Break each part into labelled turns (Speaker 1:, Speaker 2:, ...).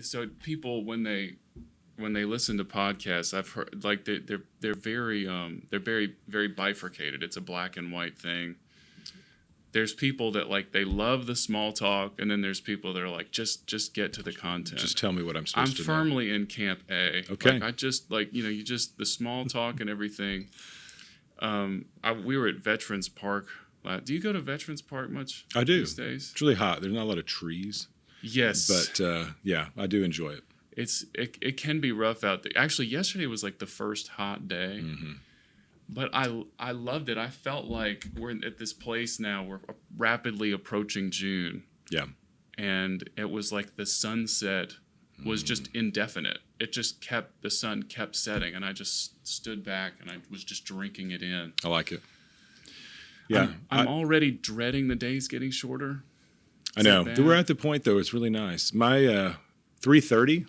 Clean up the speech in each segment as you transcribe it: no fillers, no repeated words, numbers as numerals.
Speaker 1: So people when they listen to podcasts, I've heard like they're very bifurcated. It's a black and white thing. There's people that like they love the small talk, and then there's people that are like just get to the content.
Speaker 2: Just tell me what I'm supposed to know.
Speaker 1: I'm firmly in camp A.
Speaker 2: Okay.
Speaker 1: Like, I just like you just the small talk and everything. We were at Veterans Park. Do you go to Veterans Park much?
Speaker 2: I do.
Speaker 1: These days?
Speaker 2: It's really hot. There's not a lot of trees.
Speaker 1: Yes.
Speaker 2: But yeah, I do enjoy it.
Speaker 1: It can be rough out there. Actually, yesterday was like the first hot day.
Speaker 2: Mm-hmm.
Speaker 1: But I loved it. I felt like we're at this place now. We're rapidly approaching June.
Speaker 2: Yeah.
Speaker 1: And it was like the sunset was just indefinite. The sun kept setting, and I just stood back and I was just drinking it in.
Speaker 2: I like it. Yeah.
Speaker 1: I'm already dreading the days getting shorter.
Speaker 2: I know. We're at the point, though, it's really nice. My 3:30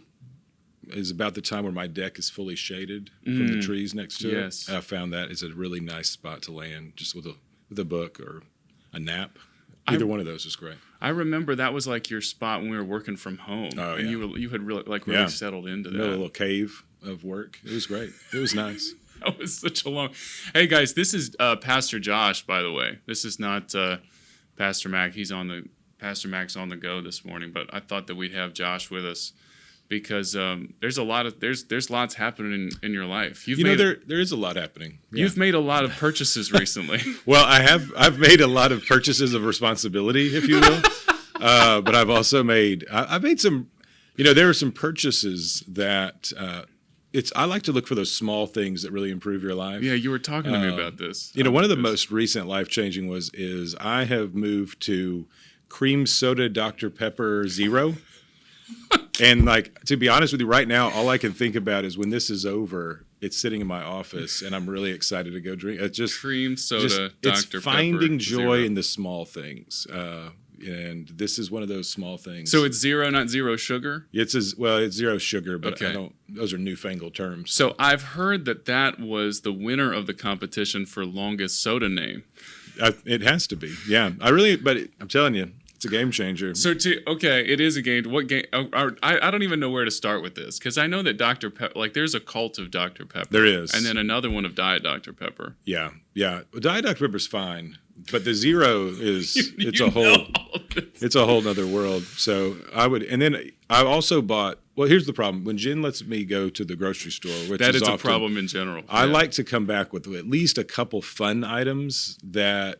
Speaker 2: is about the time where my deck is fully shaded from the trees next to it. I found that is a really nice spot to land, just with a book or a nap. Either one of those is great.
Speaker 1: I remember that was like your spot when we were working from home.
Speaker 2: Oh,
Speaker 1: and
Speaker 2: yeah.
Speaker 1: you had really settled into that.
Speaker 2: A little cave of work. It was great. It was nice.
Speaker 1: That was such a long... Hey, guys, this is Pastor Josh, by the way. This is not Pastor Mac. Pastor Mac's on the go this morning, but I thought that we'd have Josh with us because there's lots happening in your life.
Speaker 2: There is a lot happening. Yeah.
Speaker 1: You've made a lot of purchases recently.
Speaker 2: Well, I've made a lot of purchases of responsibility, if you will. But I've also made some, there are some purchases that I like to look for those small things that really improve your life.
Speaker 1: Yeah, you were talking to me about this.
Speaker 2: One of the most recent life-changing is I have moved to cream soda Dr. Pepper Zero. And to be honest with you, right now, all I can think about is when this is over, it's sitting in my office, and I'm really excited to go drink. It's just
Speaker 1: cream soda Dr. Pepper.
Speaker 2: It's finding joy
Speaker 1: Zero.
Speaker 2: in the small things. And this is one of those small things.
Speaker 1: So it's zero, not zero sugar?
Speaker 2: It's zero sugar, but okay. Those are newfangled terms.
Speaker 1: So I've heard that was the winner of the competition for longest soda name.
Speaker 2: It has to be, yeah. But I'm telling you, it's a game changer.
Speaker 1: So it is a game. What game? I don't even know where to start with this because I know that Dr. Pepper, there's a cult of Dr. Pepper.
Speaker 2: There is,
Speaker 1: and then another one of Diet Dr. Pepper.
Speaker 2: Yeah. Well, Diet Dr. Pepper's fine, but the zero is it's a whole nother world. So and then I also bought. Well, here's the problem. When Jen lets me go to the grocery store, which
Speaker 1: that is
Speaker 2: often,
Speaker 1: a problem in general.
Speaker 2: I like to come back with at least a couple fun items that.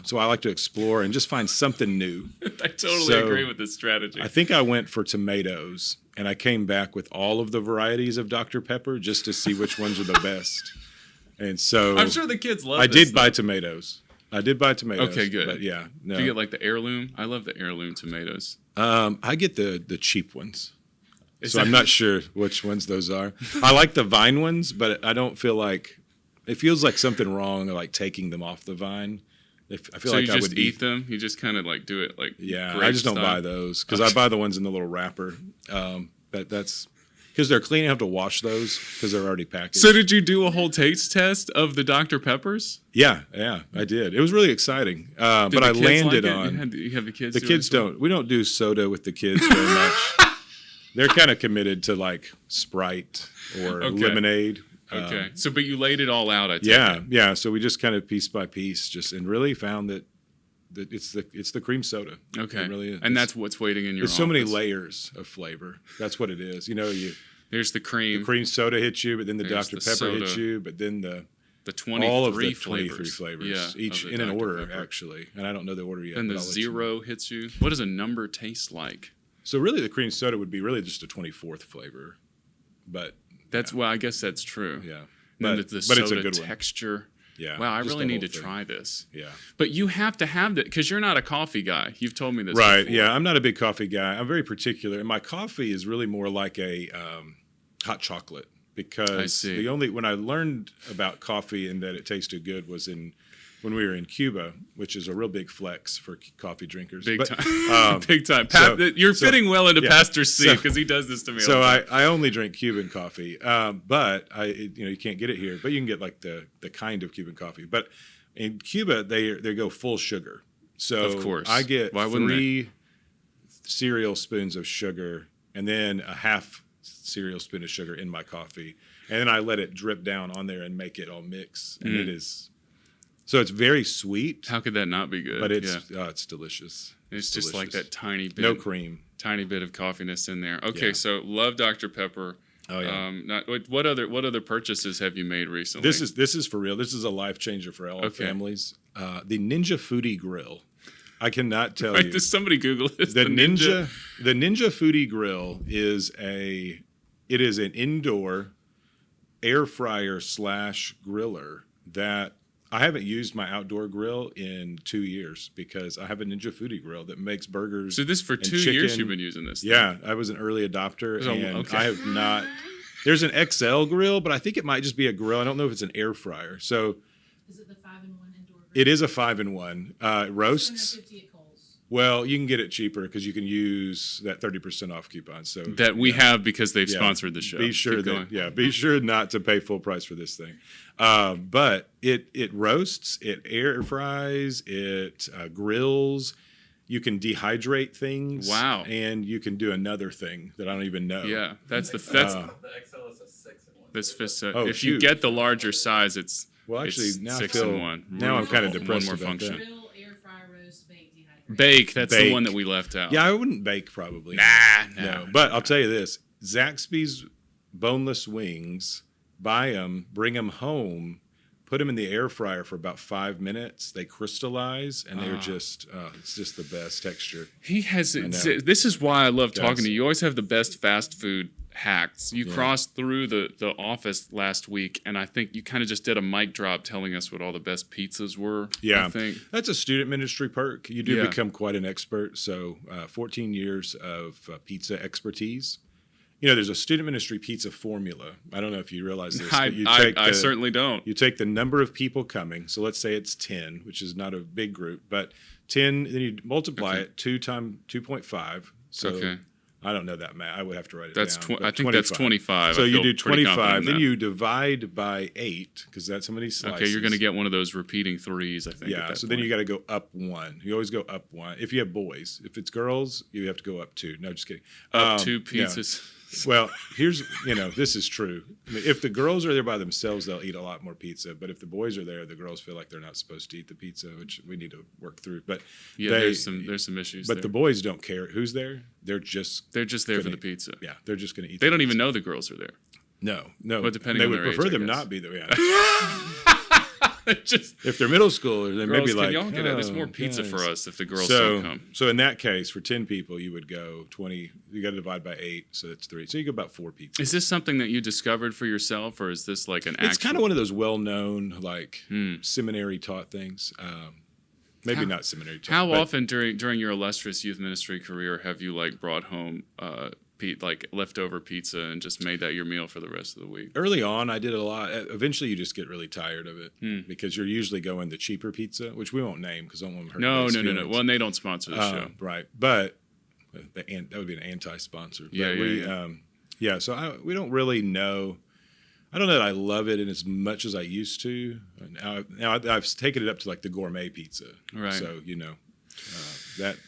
Speaker 2: So I like to explore and just find something new.
Speaker 1: I totally agree with this strategy.
Speaker 2: I think I went for tomatoes, and I came back with all of the varieties of Dr. Pepper just to see which ones are the best. And so
Speaker 1: I'm sure the kids love.
Speaker 2: I did buy tomatoes.
Speaker 1: Okay, good.
Speaker 2: But yeah, no.
Speaker 1: Do you get the heirloom? I love the heirloom tomatoes.
Speaker 2: I get the cheap ones. I'm not sure which ones those are. I like the vine ones, but I don't feel like it feels like something wrong, like taking them off the vine. I feel like I would
Speaker 1: eat them. You just kind of do it
Speaker 2: Yeah, I just don't buy those because I buy the ones in the little wrapper. But that's because they're clean. You have to wash those because they're already packaged.
Speaker 1: So did you do a whole taste test of the Dr. Peppers?
Speaker 2: Yeah, I did. It was really exciting. But I landed on.
Speaker 1: You have the kids.
Speaker 2: The kids don't. We don't do soda with the kids very much. They're kind of committed to Sprite or lemonade.
Speaker 1: Okay. But you laid it all out.
Speaker 2: Yeah. So we just kind of piece by piece, and really found that it's the cream soda.
Speaker 1: Okay.
Speaker 2: It really is.
Speaker 1: And that's what's waiting in your.
Speaker 2: There's so many layers of flavor. That's what it is.
Speaker 1: There's the cream.
Speaker 2: The cream soda hits you, but then the Dr. Pepper hits you, but then the
Speaker 1: 23
Speaker 2: all of the
Speaker 1: flavors.
Speaker 2: 23 flavors,
Speaker 1: yeah,
Speaker 2: each in an order actually, and I don't know the order yet.
Speaker 1: And the zero hits you. What does a number taste like?
Speaker 2: So really, the cream soda would be really just a 24th flavor, but
Speaker 1: that's I guess that's true.
Speaker 2: Yeah,
Speaker 1: but the soda it's a good texture.
Speaker 2: Yeah.
Speaker 1: Wow, I really need to try this.
Speaker 2: Yeah.
Speaker 1: But you have to have that because you're not a coffee guy. You've told me this.
Speaker 2: Right.
Speaker 1: before.
Speaker 2: Yeah, I'm not a big coffee guy. I'm very particular, and my coffee is really more like a hot chocolate because when I learned about coffee and that it tasted good was when we were in Cuba, which is a real big flex for coffee drinkers.
Speaker 1: Big time. Big time. You're fitting well into Pastor C because he does this to me.
Speaker 2: So I only drink Cuban coffee, but you can't get it here. But you can get the kind of Cuban coffee. But in Cuba, they go full sugar. So
Speaker 1: of course.
Speaker 2: I get 3 cereal spoons of sugar and then a half cereal spoon of sugar in my coffee, and then I let it drip down on there and make it all mix, and it is. So it's very sweet.
Speaker 1: How could that not be good?
Speaker 2: But it's delicious.
Speaker 1: It's just delicious. Like that tiny bit.
Speaker 2: No cream.
Speaker 1: Tiny bit of coffeeness in there. Okay,
Speaker 2: Yeah.
Speaker 1: So love Dr. Pepper.
Speaker 2: Oh yeah.
Speaker 1: What other purchases have you made recently?
Speaker 2: This is for real. This is a life changer for all families. The Ninja Foodie Grill. I cannot tell you.
Speaker 1: Does somebody Google this?
Speaker 2: The Ninja Foodie Grill is an indoor air fryer / griller that I haven't used my outdoor grill in 2 years because I have a Ninja Foodie Grill that makes burgers.
Speaker 1: So this for 2 years you've been using this thing.
Speaker 2: Yeah, I was an early adopter, and
Speaker 1: okay.
Speaker 2: I have not. There's an XL grill, but I think it might just be a grill. I don't know if it's an air fryer. So
Speaker 3: is it the 5-in-1 indoor grill?
Speaker 2: it is a 5-in-1. Roasts.
Speaker 3: $250 at Kohl's.
Speaker 2: Well, you can get it cheaper because you can use that 30% off coupon. So
Speaker 1: that we have because they've sponsored the show.
Speaker 2: Be sure be sure not to pay full price for this thing. But it roasts, it air fries, it grills. You can dehydrate things.
Speaker 1: Wow.
Speaker 2: And you can do another thing that I don't even know.
Speaker 1: Yeah, that's the
Speaker 4: XL is a 6-in-1.
Speaker 1: This fits.
Speaker 2: If
Speaker 1: you get the larger size, it's
Speaker 2: now
Speaker 1: 6-in-1.
Speaker 2: Now I'm kind of depressed
Speaker 1: one more
Speaker 2: about
Speaker 1: function.
Speaker 2: that.
Speaker 3: Grill, air fry, roast, bake, dehydrate.
Speaker 1: Bake. That's the
Speaker 2: Bake.
Speaker 1: one that we left out.
Speaker 2: Yeah, I wouldn't bake probably.
Speaker 1: No.
Speaker 2: But I'll tell you this: Zaxby's boneless wings. Buy them, bring them home, put them in the air fryer for about 5 minutes. They crystallize, and they're just it's just the best texture.
Speaker 1: He has. This is why I love talking
Speaker 2: Yes.
Speaker 1: to you. You always have the best fast food hacks. You crossed through the office last week, and I think you kind of just did a mic drop telling us what all the best pizzas were.
Speaker 2: Yeah,
Speaker 1: I think
Speaker 2: that's a student ministry perk. You do
Speaker 1: Yeah.
Speaker 2: become quite an expert. So 14 years of pizza expertise. You know, there's a student ministry pizza formula. I don't know if you realize this. But you
Speaker 1: I certainly don't.
Speaker 2: You take the number of people coming. So let's say it's 10, which is not a big group, but 10, then you multiply it 2 times 2.5. So I don't know that math. I would have to write it down.
Speaker 1: I think that's 25.
Speaker 2: So
Speaker 1: I
Speaker 2: you
Speaker 1: feel
Speaker 2: do
Speaker 1: pretty
Speaker 2: 25,
Speaker 1: confident in
Speaker 2: then
Speaker 1: that.
Speaker 2: you divide by 8 because that's how many slices.
Speaker 1: Okay, you're going to get one of those repeating threes, I think.
Speaker 2: Yeah, so then you got to go up 1. You always go up 1. If you have boys. If it's girls, you have to go up 2. No, just kidding.
Speaker 1: Up 2 pizzas.
Speaker 2: Yeah. Well, this is true. I mean, if the girls are there by themselves, they'll eat a lot more pizza. But if the boys are there, the girls feel like they're not supposed to eat the pizza, which we need to work through. But
Speaker 1: there's some issues.
Speaker 2: But the boys don't care who's there. They're just
Speaker 1: there for the pizza.
Speaker 2: Yeah, they're just going to eat.
Speaker 1: They don't even know the girls are there.
Speaker 2: No.
Speaker 1: But depending
Speaker 2: they
Speaker 1: on
Speaker 2: would
Speaker 1: their age,
Speaker 2: prefer
Speaker 1: I
Speaker 2: them
Speaker 1: guess.
Speaker 2: not be there. Yeah. If they're middle schoolers, then
Speaker 1: girls,
Speaker 2: maybe like,
Speaker 1: y'all get there's more pizza for us if the girls
Speaker 2: so,
Speaker 1: don't come.
Speaker 2: So in that case, for 10 people, you would go 20. You got to divide by 8, so that's 3. So you go about 4 pizzas.
Speaker 1: Is this something that you discovered for yourself, or is this like an?
Speaker 2: It's kind of one of those well-known, like seminary taught things. Maybe not seminary taught.
Speaker 1: How often during your illustrious youth ministry career have you like brought home like leftover pizza and just made that your meal for the rest of the week?
Speaker 2: Early on, I did it a lot. Eventually, you just get really tired of it because you're usually going the cheaper pizza, which we won't name because I don't want to hurt anybody's feelings.
Speaker 1: Well, and they don't sponsor the show,
Speaker 2: right? But that would be an anti-sponsor. But So we don't really know. I don't know that I love it in as much as I used to. Now I've taken it up to like the gourmet pizza,
Speaker 1: right?
Speaker 2: So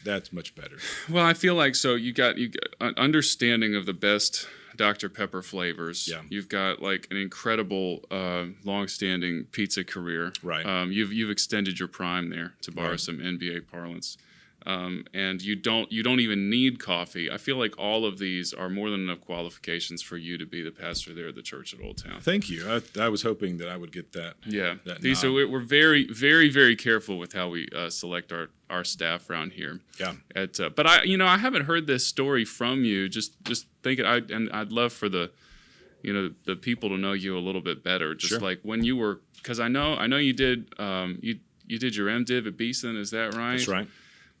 Speaker 2: that's much better.
Speaker 1: Well, I feel like you got an understanding of the best Dr. Pepper flavors.
Speaker 2: Yeah.
Speaker 1: You've got like an incredible long-standing pizza career.
Speaker 2: Right.
Speaker 1: You've extended your prime there, to borrow some NBA parlance. And you don't even need coffee. I feel like all of these are more than enough qualifications for you to be the pastor there at the church at Old Town.
Speaker 2: Thank you. I was hoping that I would get that.
Speaker 1: Yeah.
Speaker 2: That
Speaker 1: So we're very, very, very careful with how we select our staff around here.
Speaker 2: Yeah.
Speaker 1: But I haven't heard this story from you. Just thinking, I'd love for the people to know you a little bit better. Just like when you were, because I know you did you did your MDiv at Beeson. Is that right?
Speaker 2: That's right.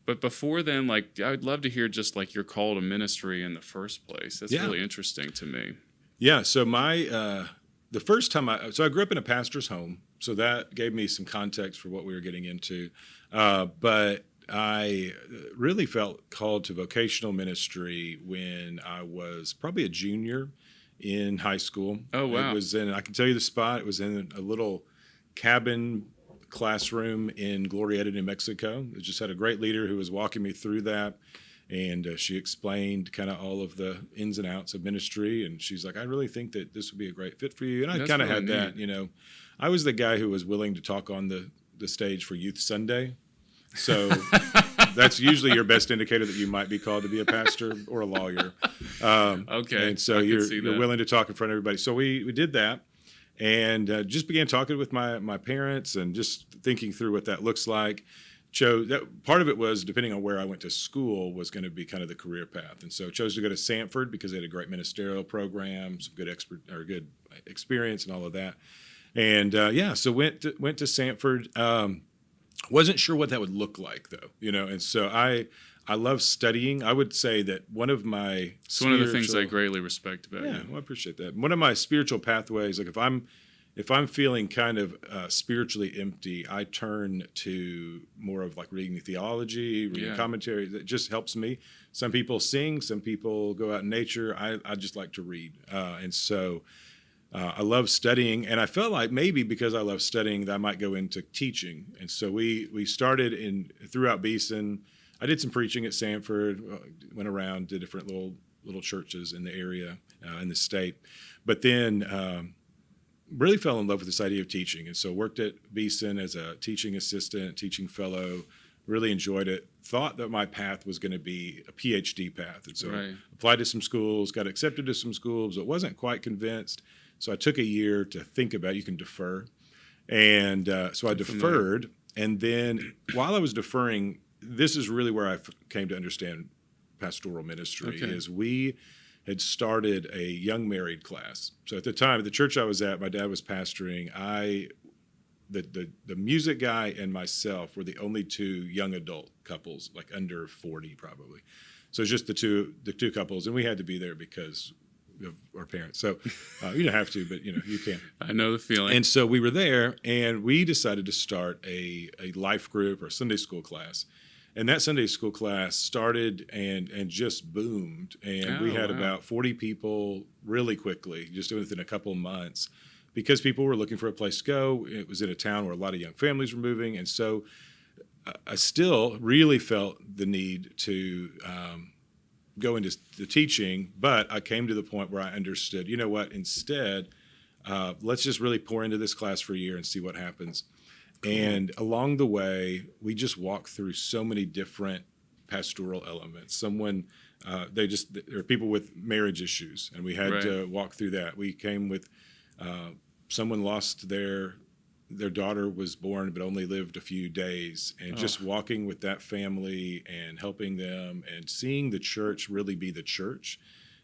Speaker 1: But before then, like, I would love to hear just like your call to ministry in the first place. That's really interesting to me.
Speaker 2: Yeah. So the first time I grew up in a pastor's home, so that gave me some context for what we were getting into. But I really felt called to vocational ministry when I was probably a junior in high school.
Speaker 1: Oh, wow.
Speaker 2: I can tell you the spot. It was in a little cabin classroom in Glorieta, New Mexico. It just had a great leader who was walking me through that. And she explained kind of all of the ins and outs of ministry. And she's like, I really think that this would be a great fit for you. And I kind of had that, I was the guy who was willing to talk on the stage for Youth Sunday. So that's usually your best indicator that you might be called to be a pastor or a lawyer.
Speaker 1: Okay.
Speaker 2: And so you're willing to talk in front of everybody. So we did that and just began talking with my parents and just thinking through what that looks like. Part of it was, depending on where I went to school, was going to be kind of the career path. And so chose to go to Sanford because they had a great ministerial program, some good good experience and all of that. And so went to Sanford. Wasn't sure what that would look like though, and so I love studying. I would say that one of my
Speaker 1: it's one of the things I greatly respect about you.
Speaker 2: Yeah, well, I appreciate that. One of my spiritual pathways, like if I'm feeling kind of spiritually empty, I turn to more of like reading theology, reading commentary. That just helps me. Some people sing, some people go out in nature. I just like to read, and so. I love studying, and I felt like maybe because I love studying that I might go into teaching. And so we started throughout Beeson. I did some preaching at Sanford, went around to different little churches in the area, in the state. But then really fell in love with this idea of teaching. And so worked at Beeson as a teaching assistant, teaching fellow, really enjoyed it. Thought that my path was going to be a PhD path. And so applied to some schools, got accepted to some schools, but wasn't quite convinced. So I took a year to think about it. You can defer. And so I deferred. And then while I was deferring, this is really where I came to understand pastoral ministry, is we had started a young married class. So at the time, at the church I was at, my dad was pastoring. The music guy and myself were the only two young adult couples, like under 40 probably. So it's just the two couples. And we had to be there because of our parents. So you don't have to, but you can.
Speaker 1: I know the feeling.
Speaker 2: And so we were there and we decided to start a life group or Sunday school class. And that Sunday school class started and just boomed. And we had about 40 people really quickly, just within a couple of months, because people were looking for a place to go. It was in a town where a lot of young families were moving. And so I still really felt the need to go into the teaching, but I came to the point where I understood, you know what, instead, let's just really pour into this class for a year and see what happens. Cool. And along the way, we just walked through so many different pastoral elements. There are people with marriage issues, and we had to walk through that. We came with someone lost their daughter was born but only lived a few days, and just walking with that family and helping them and seeing the church really be the church,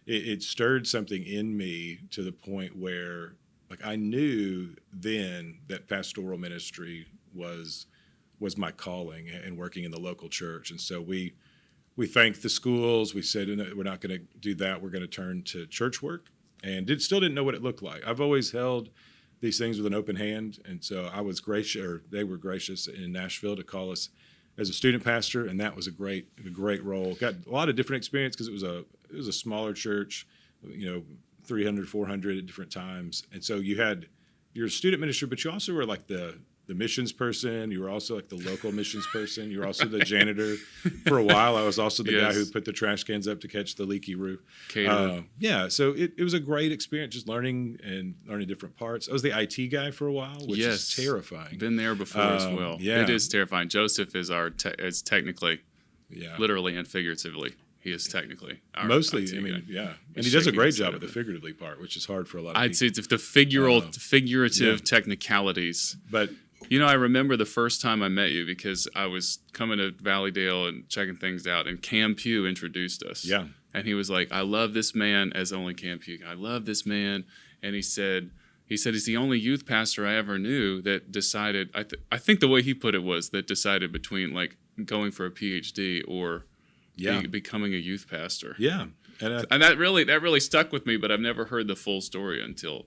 Speaker 2: it stirred something in me to the point where like I knew then that pastoral ministry was my calling and working in the local church. And so we thanked the schools. We said, no, we're not going to do that. We're going to turn to church work, and still didn't know what it looked like. I've always held these things with an open hand. And so I was gracious, or they were gracious in Nashville to call us as a student pastor. And that was a great role. Got a lot of different experience because it was a smaller church, 300, 400 at different times. And so you're a student minister, but you also were like the missions person. You were also like the local missions person. You were also the janitor. For a while, I was also the guy who put the trash cans up to catch the leaky roof. So it was a great experience just learning different parts. I was the IT guy for a while, which is terrifying.
Speaker 1: Been there before as well. Yeah. It is terrifying. Joseph is is technically, literally and figuratively. He is technically our
Speaker 2: mostly.
Speaker 1: IT guy.
Speaker 2: And he does a great job at the figuratively part, which is hard for a lot of people.
Speaker 1: I'd say it's the figurative technicalities.
Speaker 2: But
Speaker 1: I remember the first time I met you because I was coming to Valleydale and checking things out, and Cam Pugh introduced us.
Speaker 2: Yeah.
Speaker 1: And he was like, I love this man, as only Cam Pugh. I love this man. And he said he's the only youth pastor I ever knew that decided, I think the way he put it was that decided between like going for a PhD or becoming a youth pastor.
Speaker 2: Yeah.
Speaker 1: And that really stuck with me, but I've never heard the full story until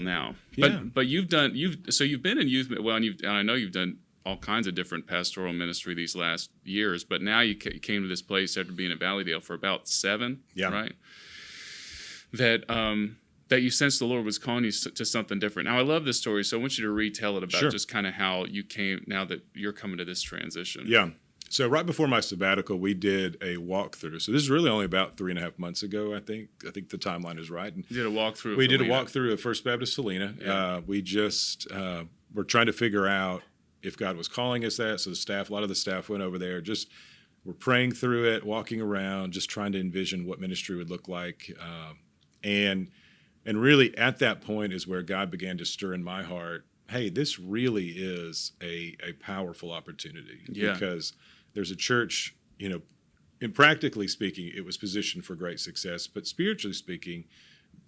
Speaker 1: now. But you've been in youth, and I know you've done all kinds of different pastoral ministry these last years, but now you came to this place after being at Valleydale for about 7, right? That you sensed the Lord was calling you to something different. Now, I love this story, so I want you to retell it about just kind of how you came, now that you're coming to this transition.
Speaker 2: Yeah. So right before my sabbatical, we did a walkthrough. So this is really only about 3.5 months ago, I think. I think the timeline is right. And
Speaker 1: you did a walkthrough.
Speaker 2: We did a walkthrough of First Baptist Helena.
Speaker 1: Yeah.
Speaker 2: We just were trying to figure out if God was calling us that. So a lot of the staff went over there. Just we're praying through it, walking around, just trying to envision what ministry would look like. And really at that point is where God began to stir in my heart, hey, this really is a powerful opportunity.
Speaker 1: Yeah.
Speaker 2: Because there's a church, in practically speaking, it was positioned for great success, but spiritually speaking,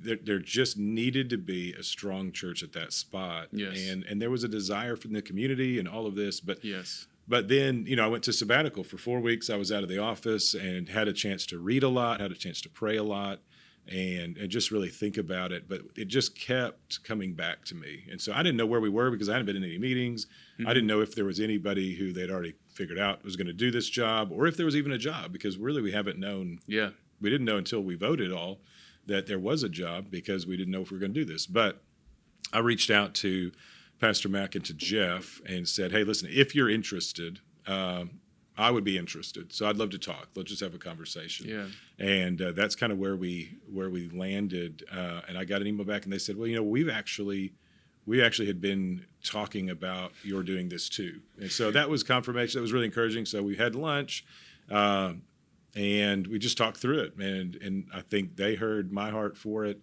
Speaker 2: there just needed to be a strong church at that spot.
Speaker 1: Yes.
Speaker 2: And there was a desire from the community and all of this, but
Speaker 1: yes.
Speaker 2: But then, I went to sabbatical for 4 weeks. I was out of the office and had a chance to read a lot, had a chance to pray a lot, and just really think about it. But it just kept coming back to me. And so I didn't know where we were because I hadn't been in any meetings. Mm-hmm. I didn't know if there was anybody who they'd already figured out was going to do this job, or if there was even a job, because really we haven't known.
Speaker 1: Yeah.
Speaker 2: We didn't know until we voted all that there was a job, because we didn't know if we were going to do this. But I reached out to Pastor Mack and to Jeff and said, hey, listen, if you're interested, I would be interested. So I'd love to talk. Let's just have a conversation.
Speaker 1: Yeah.
Speaker 2: And that's kind of where we landed. And I got an email back and they said, well, we actually had been talking about you're doing this too. And so that was confirmation. That was really encouraging. So we had lunch and we just talked through it. And I think they heard my heart for it.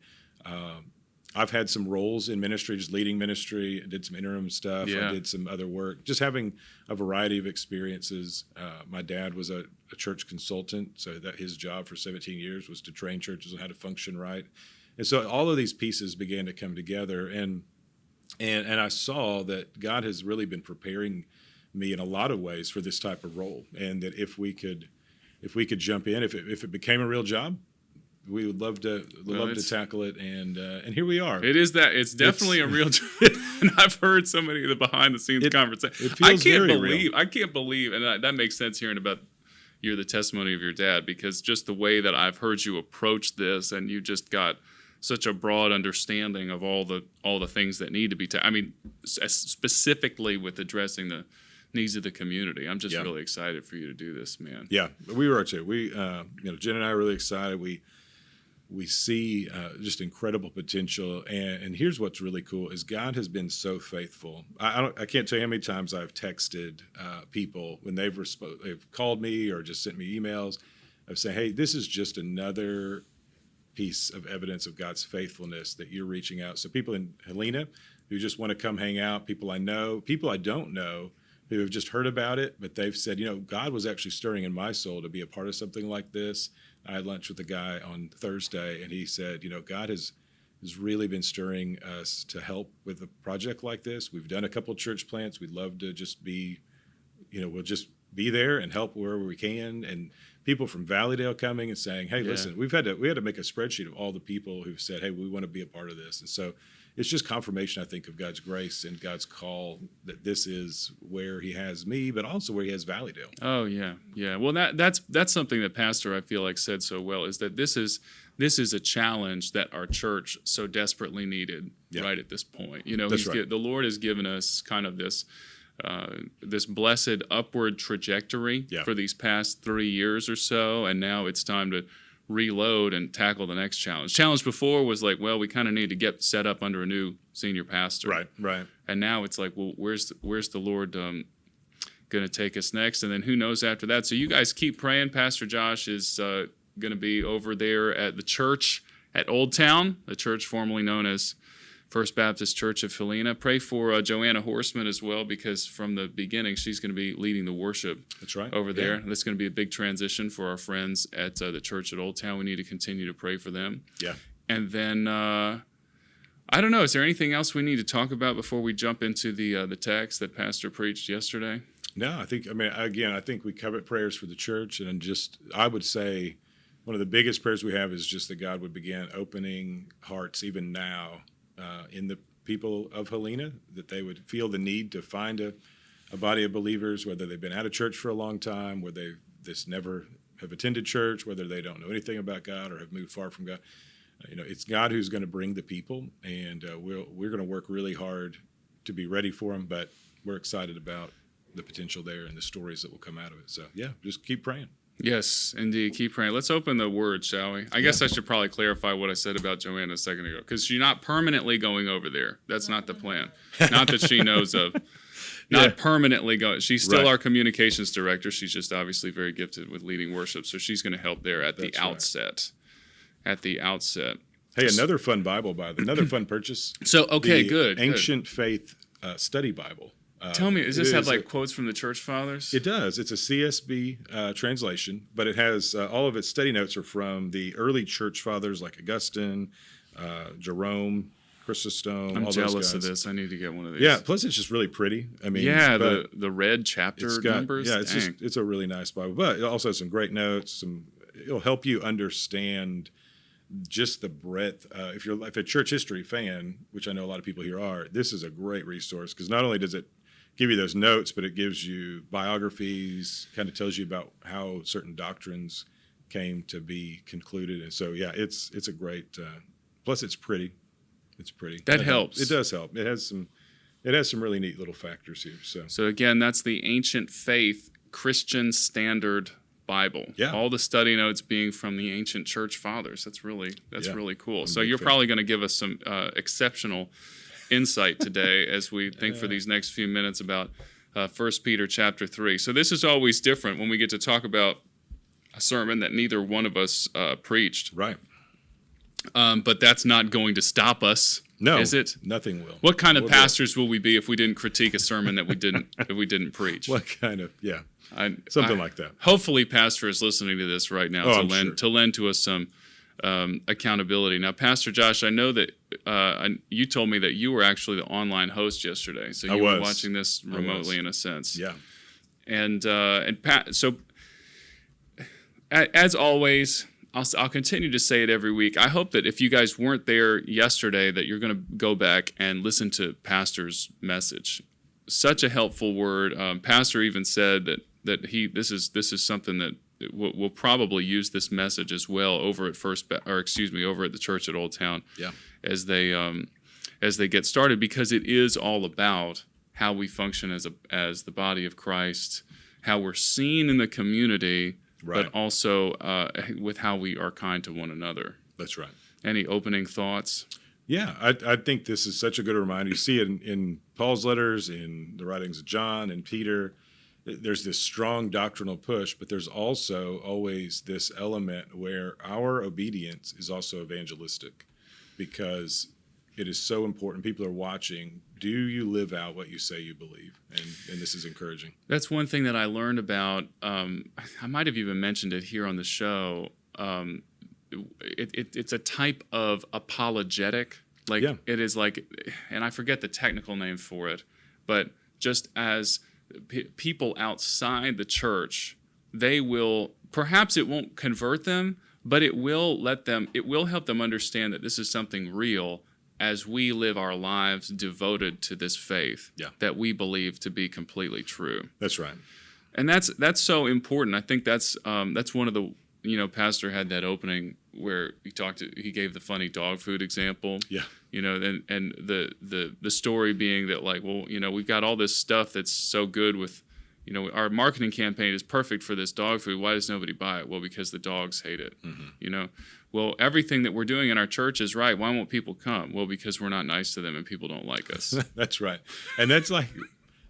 Speaker 2: I've had some roles in ministry, just leading ministry. I did some interim stuff.
Speaker 1: Yeah.
Speaker 2: I did some other work, just having a variety of experiences. My dad was a church consultant, so that his job for 17 years was to train churches on how to function right. And so all of these pieces began to come together, and I saw that God has really been preparing me in a lot of ways for this type of role, and that if we could jump in, if it became a real job, we would love to tackle it, and here we are.
Speaker 1: It is that. It's definitely a real job. And I've heard so many of the behind the scenes conversations.
Speaker 2: It feels very real.
Speaker 1: I can't believe, and that makes sense hearing about the testimony of your dad, because just the way that I've heard you approach this, and you just got such a broad understanding of all the things that need to be. Specifically with addressing the needs of the community. I'm just really excited for you to do this, man.
Speaker 2: Yeah, we were too. We, Jen and I are really excited. We see just incredible potential, and here's what's really cool is God has been so faithful. I can't tell you how many times I've texted people when they've called me or just sent me emails of saying, hey, this is just another piece of evidence of God's faithfulness that you're reaching out. So people in Helena who just want to come hang out, people I know, people I don't know who have just heard about it, but they've said, God was actually stirring in my soul to be a part of something like this. I had lunch with a guy on Thursday, and he said, God has really been stirring us to help with a project like this. We've done a couple of church plants. We'd love to just be, we'll just be there and help wherever we can. And people from Valleydale coming and saying, hey, listen, we had to make a spreadsheet of all the people who've said, hey, we want to be a part of this. And so it's just confirmation, I think, of God's grace and God's call that this is where he has me, but also where he has Valleydale.
Speaker 1: Oh, yeah. Yeah. Well, that's something that Pastor, I feel like, said so well, is that this is a challenge that our church so desperately needed right at this point.
Speaker 2: That's right.
Speaker 1: The Lord has given us kind of this blessed upward trajectory for these past 3 years or so, and now it's time to reload and tackle the next challenge. Challenge before was like, well, we kind of need to get set up under a new senior pastor. Right. And now it's like, well, where's the Lord going to take us next? And then who knows after that? So you guys keep praying. Pastor Josh is going to be over there at the church at Old Town, the church formerly known as First Baptist Church of Helena. Pray for Joanna Horseman as well, because from the beginning, she's going to be leading the worship over there. That's going to be a big transition for our friends at the church at Old Town. We need to continue to pray for them. Yeah. And then, I don't know, is there anything else we need to talk about before we jump into the text that Pastor preached yesterday?
Speaker 2: No, I think we covered prayers for the church, and I would say one of the biggest prayers we have is just that God would begin opening hearts even now in the people of Helena, that they would feel the need to find a body of believers, whether they've been out of church for a long time, whether they just never have attended church, whether they don't know anything about God or have moved far from God. It's God who's going to bring the people, and we're going to work really hard to be ready for them, but we're excited about the potential there and the stories that will come out of it. So yeah, just keep praying.
Speaker 1: Yes, indeed. Keep praying. Let's open the word, shall we? I guess I should probably clarify what I said about Joanna a second ago, because you're not permanently going over there. That's not the plan. Not that she knows of. Not permanently going. She's still our communications director. She's just obviously very gifted with leading worship, so she's going to help there at the outset. At the outset.
Speaker 2: Hey, another fun Bible, another fun purchase.
Speaker 1: So, okay,
Speaker 2: the
Speaker 1: good.
Speaker 2: Ancient Faith Study Bible.
Speaker 1: Tell me, does this have like quotes from the church fathers?
Speaker 2: It does. It's a CSB translation, but it has all of its study notes are from the early church fathers like Augustine, Jerome, Chrysostom.
Speaker 1: I'm
Speaker 2: all
Speaker 1: jealous
Speaker 2: those
Speaker 1: of
Speaker 2: guys.
Speaker 1: this. I need to get one of these.
Speaker 2: Yeah, plus it's just really pretty. I mean,
Speaker 1: the red chapter numbers.
Speaker 2: Yeah, it's a really nice Bible, but it also has some great notes. It'll help you understand just the breadth. If you're a church history fan, which I know a lot of people here are, this is a great resource because not only does it give you those notes, but it gives you biographies, kind of tells you about how certain doctrines came to be concluded. And so, yeah, it's a great, plus it's pretty. It's pretty.
Speaker 1: That helps.
Speaker 2: It does help. It has some really neat little factors here. So
Speaker 1: again, that's the Ancient Faith Christian Standard Bible.
Speaker 2: Yeah.
Speaker 1: All the study notes being from the ancient church fathers. That's really cool. So you're
Speaker 2: fan.
Speaker 1: probably going to give us some exceptional insight today as we think for these next few minutes about 1 Peter chapter 3. So this is always different when we get to talk about a sermon that neither one of us preached.
Speaker 2: Right.
Speaker 1: But that's not going to stop us.
Speaker 2: No,
Speaker 1: is it?
Speaker 2: Nothing will.
Speaker 1: What kind of pastors will we be if we didn't critique a sermon that we didn't preach?
Speaker 2: What kind of something like that.
Speaker 1: Hopefully, pastor is listening to this right now to lend to us some accountability. Now, Pastor Josh, I know that you told me that you were actually the online host yesterday, so you were watching this remotely in a sense.
Speaker 2: Yeah.
Speaker 1: And so as always, I'll continue to say it every week. I hope that if you guys weren't there yesterday, that you're going to go back and listen to Pastor's message. Such a helpful word. Pastor even said that this is something that we'll probably use this message as well over at over at the church at Old Town.
Speaker 2: Yeah.
Speaker 1: As they get started, because it is all about how we function as the body of Christ, how we're seen in the community. Right. But also with how we are kind to one another.
Speaker 2: That's right.
Speaker 1: Any opening thoughts?
Speaker 2: Yeah, I think this is such a good reminder. You see it in Paul's letters, in the writings of John and Peter. There's this strong doctrinal push, but there's also always this element where our obedience is also evangelistic because it is so important. People are watching. Do you live out what you say you believe? And this is encouraging.
Speaker 1: That's one thing that I learned about. I might have even mentioned it here on the show. It's a type of apologetic. It is like, and I forget the technical name for it, but just as people outside the church, they will, perhaps it won't convert them, but it will help them understand that this is something real as we live our lives devoted to this faith that we believe to be completely true.
Speaker 2: That's right.
Speaker 1: And that's so important. I think that's one of the, Pastor had that opening where he gave the funny dog food example.
Speaker 2: Yeah.
Speaker 1: And the story being that we've got all this stuff that's so good with, our marketing campaign is perfect for this dog food. Why does nobody buy it? Well, because the dogs hate it. Mm-hmm. Well, everything that we're doing in our church is right. Why won't people come? Well, because we're not nice to them and people don't like us.
Speaker 2: That's right. And that's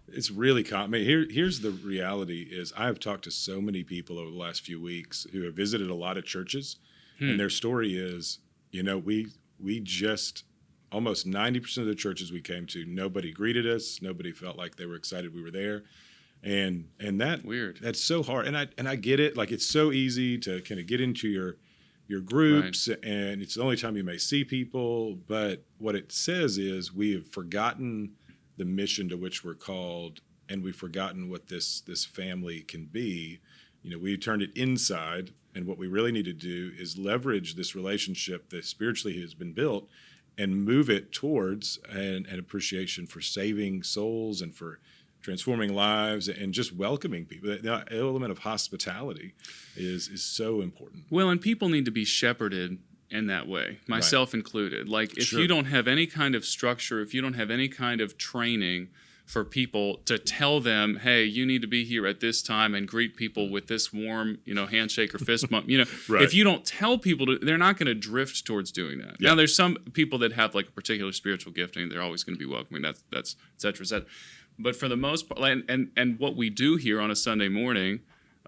Speaker 2: it's really common. I mean, here's the reality is I've talked to so many people over the last few weeks who have visited a lot of churches, and their story is, we just, almost 90% of the churches we came to, nobody greeted us. Nobody felt like they were excited we were there. And that
Speaker 1: weird.
Speaker 2: That's so hard. And I get it. Like, it's so easy to kind of get into your groups, right, and it's the only time you may see people. But what it says is we have forgotten the mission to which we're called, and we've forgotten what this family can be. We turned it inside, and what we really need to do is leverage this relationship that spiritually has been built and move it towards an appreciation for saving souls and for transforming lives and just welcoming people. The element of hospitality is so important.
Speaker 1: Well, and people need to be shepherded in that way, myself included. Like, if you don't have any kind of structure, if you don't have any kind of training for people to tell them, hey, you need to be here at this time and greet people with this warm, handshake or fist bump.
Speaker 2: Right.
Speaker 1: If you don't tell people they're not going to drift towards doing that. Yeah. Now, there's some people that have like a particular spiritual gifting. They're always going to be welcoming. That's et cetera, et cetera. But for the most part, and what we do here on a Sunday morning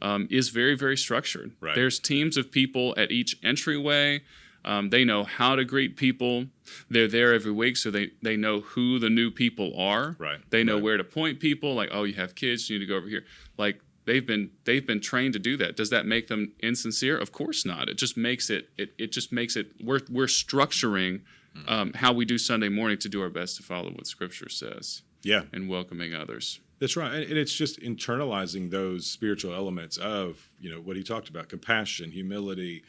Speaker 1: is very, very structured.
Speaker 2: Right.
Speaker 1: There's teams of people at each entryway. They know how to greet people. They're there every week, so they know who the new people are.
Speaker 2: Right.
Speaker 1: They know where to point people. Like, oh, you have kids, you need to go over here. Like they've been trained to do that. Does that make them insincere? Of course not. It just makes it. It just makes it. We're structuring how we do Sunday morning to do our best to follow what Scripture says.
Speaker 2: Yeah.
Speaker 1: And welcoming others.
Speaker 2: That's right. And it's just internalizing those spiritual elements of, what he talked about, compassion, humility,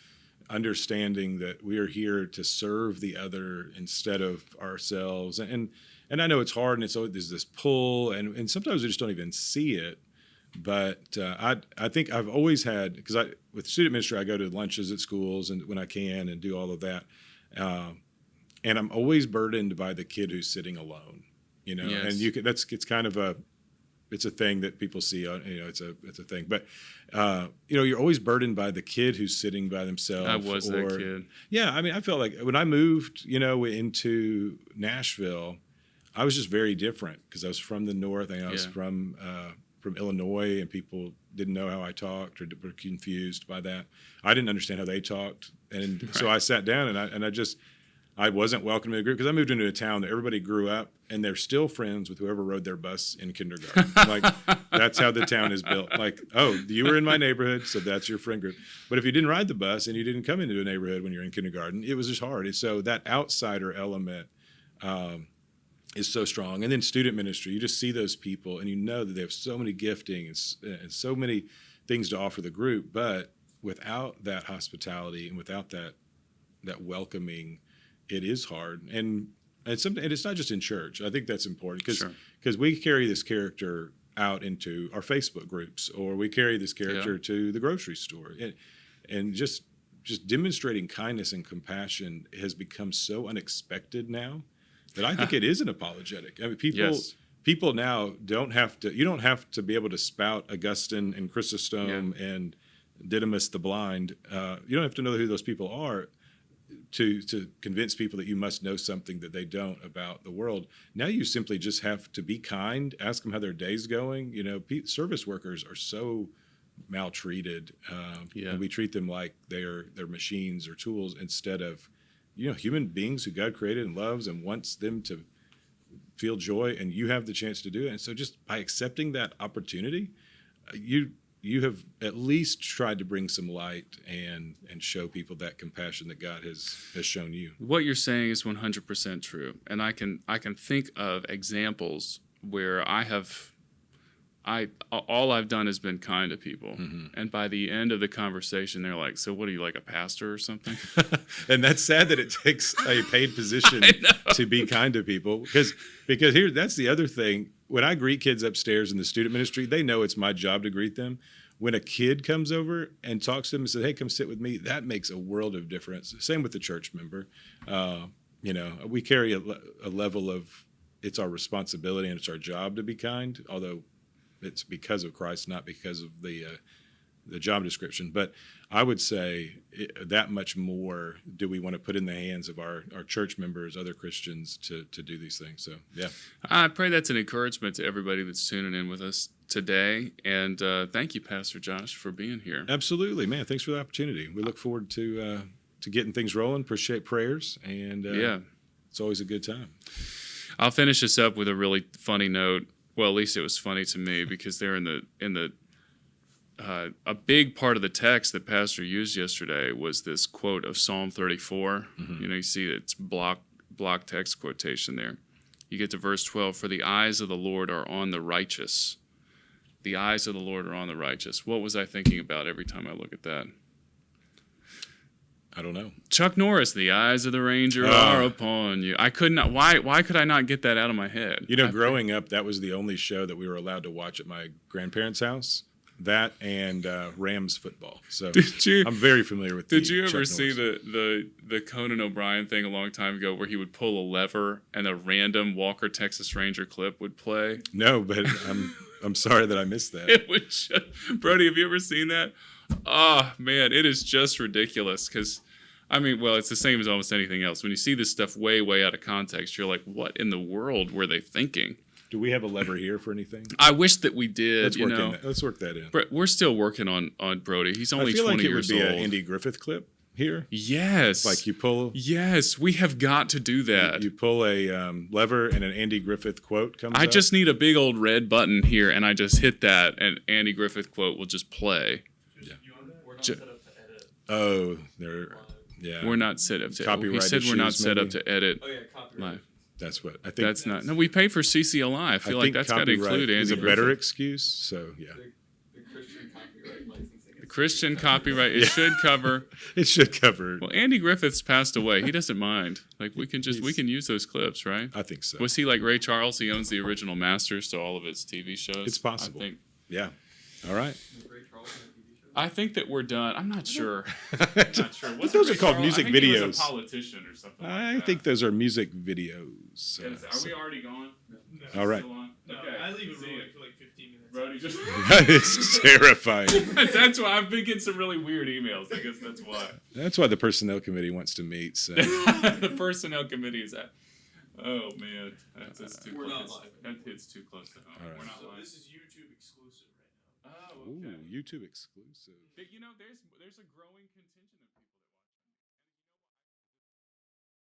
Speaker 2: understanding that we are here to serve the other instead of ourselves. And I know it's hard, and there's this pull, and sometimes we just don't even see it. But I think I've always had, because with student ministry, I go to lunches at schools and when I can and do all of that. And I'm always burdened by the kid who's sitting alone,
Speaker 1: Yes.
Speaker 2: and it's kind of it's a thing that people see, it's a thing. But, you're always burdened by the kid who's sitting by themselves.
Speaker 1: I was that kid.
Speaker 2: Yeah, I mean, I felt like when I moved, into Nashville, I was just very different because I was from the north. I was from Illinois, and people didn't know how I talked or were confused by that. I didn't understand how they talked. And so I sat down and I wasn't welcome in the group because I moved into a town that everybody grew up and they're still friends with whoever rode their bus in kindergarten. Like, that's how the town is built. Like, oh, you were in my neighborhood, so that's your friend group. But if you didn't ride the bus and you didn't come into a neighborhood when you're in kindergarten, it was just hard. And so that outsider element is so strong. And then student ministry, you just see those people and that they have so many gifting and so many things to offer the group. But without that hospitality and without that welcoming, it is hard. And it's not just in church. I think that's important because we carry this character out into our Facebook groups, or we carry this character to the grocery store. And just demonstrating kindness and compassion has become so unexpected now that I think it is an apologetic. I mean, people now don't have to be able to spout Augustine and Chrysostom and Didymus the blind. You don't have to know who those people are to convince people that you must know something that they don't about the world. Now you simply just have to be kind, ask them how their day's going. Service workers are so maltreated, and we treat them like they're machines or tools instead of human beings who God created and loves and wants them to feel joy, and you have the chance to do it. And so just by accepting that opportunity, you have at least tried to bring some light and show people that compassion that God has shown you.
Speaker 1: What you're saying is 100% true, and I can think of examples where all I've done has been kind to people, and by the end of the conversation, they're like, "So what are you, like a pastor or something?"
Speaker 2: And that's sad that it takes a paid position to be kind to people, because here, that's the other thing. When I greet kids upstairs in the student ministry, they know it's my job to greet them. When a kid comes over and talks to them and says, "Hey, come sit with me," that makes a world of difference. Same with the church member. We carry a level of, it's our responsibility and it's our job to be kind, although it's because of Christ, not because of the job description. But I would say that much more do we want to put in the hands of our church members, other Christians, to do these things. So, yeah.
Speaker 1: I pray that's an encouragement to everybody that's tuning in with us today. And thank you, Pastor Josh, for being here.
Speaker 2: Absolutely, man. Thanks for the opportunity. We look forward to getting things rolling. Appreciate prayers. And it's always a good time.
Speaker 1: I'll finish this up with a really funny note. Well, at least it was funny to me, because they're in the a big part of the text that Pastor used yesterday was this quote of Psalm 34. You see it's block text quotation there. You get to verse 12, "For the eyes of the Lord are on the righteous." The eyes of the Lord are on the righteous. What was I thinking about every time I look at that?
Speaker 2: I don't know.
Speaker 1: Chuck Norris, "The eyes of the ranger are upon you." I could not. Why could I not get that out of my head?
Speaker 2: Growing up, that was the only show that we were allowed to watch at my grandparents' house. that and Rams football. So I'm very familiar with.
Speaker 1: Did you ever see the Conan O'Brien thing a long time ago, where he would pull a lever and a random Walker Texas Ranger clip would play?
Speaker 2: No, but I'm sorry that I missed that.
Speaker 1: It would. Brody, have you ever seen that? Oh man, it is just ridiculous. Because I mean, well, it's the same as almost anything else. When you see this stuff way out of context, you're like, what in the world were they thinking?
Speaker 2: Do we have a lever here for anything?
Speaker 1: I wish that we did.
Speaker 2: Let's work that in.
Speaker 1: But we're still working on Brody. He's only 20 years old. I feel like it would be an
Speaker 2: Andy Griffith clip here.
Speaker 1: Yes.
Speaker 2: Like you pull.
Speaker 1: Yes, we have got to do that.
Speaker 2: You pull a lever and an Andy Griffith quote comes
Speaker 1: I
Speaker 2: up.
Speaker 1: just need a big old red button here, and I just hit that, and Andy Griffith quote will just play.
Speaker 4: Yeah. We're not set up to edit.
Speaker 2: Oh, yeah.
Speaker 1: We're not set up to.
Speaker 2: Copyright
Speaker 1: he said we're not set
Speaker 2: maybe?
Speaker 1: up to edit.
Speaker 4: Oh yeah, copyright.
Speaker 1: Live.
Speaker 2: That's what I think.
Speaker 1: That's not. No, we pay for CCLI. I feel like that's got to include Andy
Speaker 2: is a
Speaker 1: Griffith.
Speaker 2: better excuse. So yeah.
Speaker 4: The Christian copyright licensing.
Speaker 1: The Christian copyright. It should cover.
Speaker 2: It should cover.
Speaker 1: Well, Andy Griffith's passed away. He doesn't mind. Like we can use those clips, right?
Speaker 2: I think so.
Speaker 1: Was he like Ray Charles? He owns the original masters to all of his TV shows.
Speaker 2: It's possible.
Speaker 1: I think.
Speaker 2: Yeah. All right.
Speaker 1: I think that we're done. I'm not sure. I'm not sure.
Speaker 2: Those are called music videos.
Speaker 1: He was a politician or something.
Speaker 2: I think those are music videos.
Speaker 1: Are we already gone?
Speaker 2: No. All right.
Speaker 5: No, I leave it rolling for like 15 minutes.
Speaker 1: Brody just
Speaker 2: That is terrifying.
Speaker 1: That's why I've been getting some really weird emails. I guess that's why.
Speaker 2: That's why the personnel committee wants to meet. So
Speaker 1: the personnel committee is at. Oh man, that's too
Speaker 4: We're
Speaker 1: close.
Speaker 4: not live.
Speaker 1: That hits too close to home.
Speaker 2: All right.
Speaker 1: We're not
Speaker 5: So
Speaker 1: live.
Speaker 5: this is YouTube exclusive right now.
Speaker 1: Oh, okay.
Speaker 2: Ooh, YouTube exclusive.
Speaker 1: You know, there's a growing contingent.